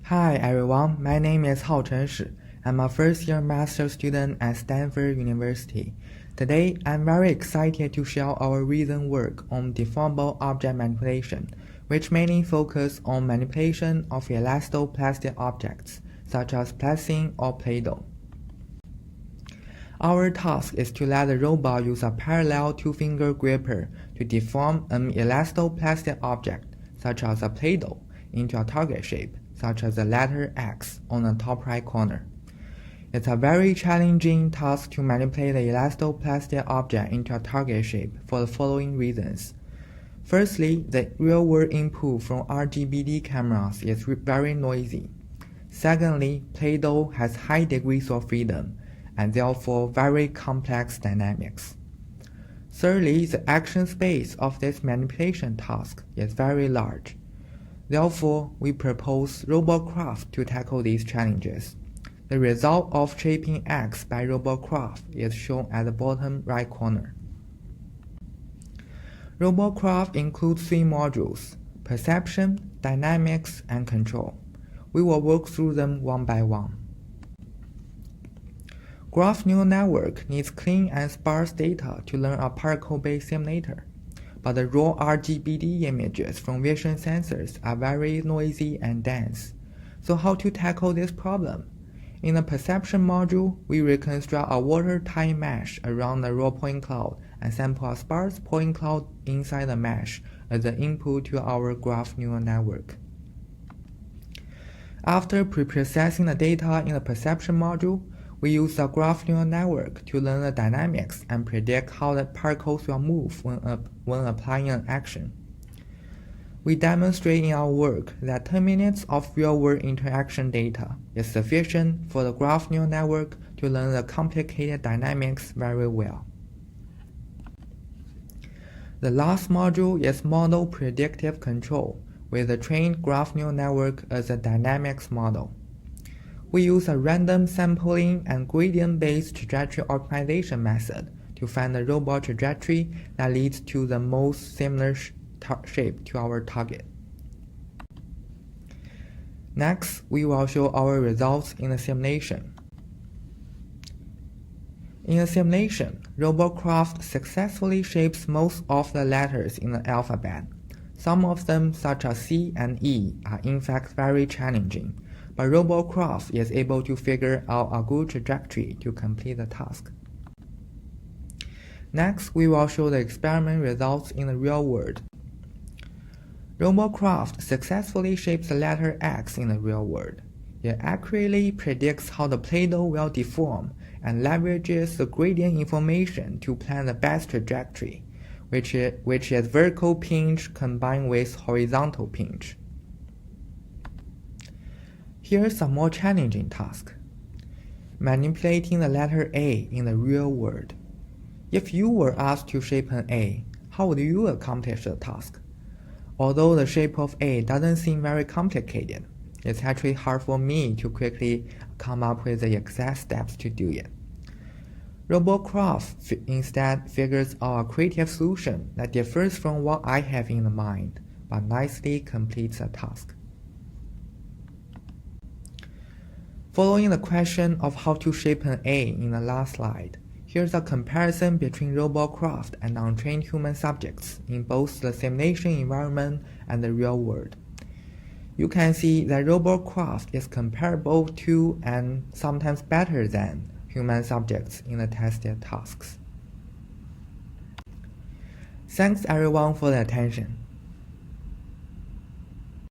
Hi everyone, my name is Haochen Shi. I'm a first-year master's student at Stanford University. Today, I'm very excited to share our recent work on deformable object manipulation, which mainly focus on manipulation of elasto-plastic objects, such as plastic or Play-Doh. Our task is to let the robot use a parallel two-finger gripper to deform an elasto-plastic object, such as a Play-Doh, into a target shape, such as the letter X on the top right corner. It's a very challenging task to manipulate the elasto-plastic object into a target shape for the following reasons. Firstly, the real-world input from RGBD cameras is very noisy. Secondly, Play-Doh has high degrees of freedom and therefore very complex dynamics. Thirdly, the action space of this manipulation task is very large. Therefore, we propose RoboCraft to tackle these challenges. The result of shaping X by RoboCraft is shown at the bottom right corner. RoboCraft includes 3 modules: perception, dynamics, and control. We will work through them one by one. Graph neural network needs clean and sparse data to learn a particle-based simulator. But the raw RGBD images from vision sensors are very noisy and dense. So how to tackle this problem? In the perception module, we reconstruct a watertight mesh around the raw point cloud and sample a sparse point cloud inside the mesh as the input to our graph neural network. After preprocessing the data in the perception module, we use the graph neural network to learn the dynamics and predict how the particles will move when applying an action. We demonstrate in our work that 10 minutes of real-world interaction data is sufficient for the graph neural network to learn the complicated dynamics very well. The last module is model-predictive control, with the trained graph neural network as a dynamics model. We use a random sampling and gradient-based trajectory optimization method to find the robot trajectory that leads to the most similar shape to our target. Next, we will show our results in the simulation. In the simulation, RoboCraft successfully shapes most of the letters in the alphabet. Some of them, such as C and E, are in fact very challenging, but RoboCraft is able to figure out a good trajectory to complete the task. Next, we will show the experiment results in the real world. RoboCraft successfully shapes the letter X in the real world. It accurately predicts how the Play-Doh will deform and leverages the gradient information to plan the best trajectory, which is vertical pinch combined with horizontal pinch. Here's a more challenging task: manipulating the letter A in the real world. If you were asked to shape an A, how would you accomplish the task? Although the shape of A doesn't seem very complicated, it's actually hard for me to quickly come up with the exact steps to do it. RoboCraft instead figures out a creative solution that differs from what I have in mind, but nicely completes the task. Following the question of how to shape an A in the last slide, here's a comparison between RoboCraft and untrained human subjects in both the simulation environment and the real world. You can see that RoboCraft is comparable to and sometimes better than human subjects in the tested tasks. Thanks everyone for the attention.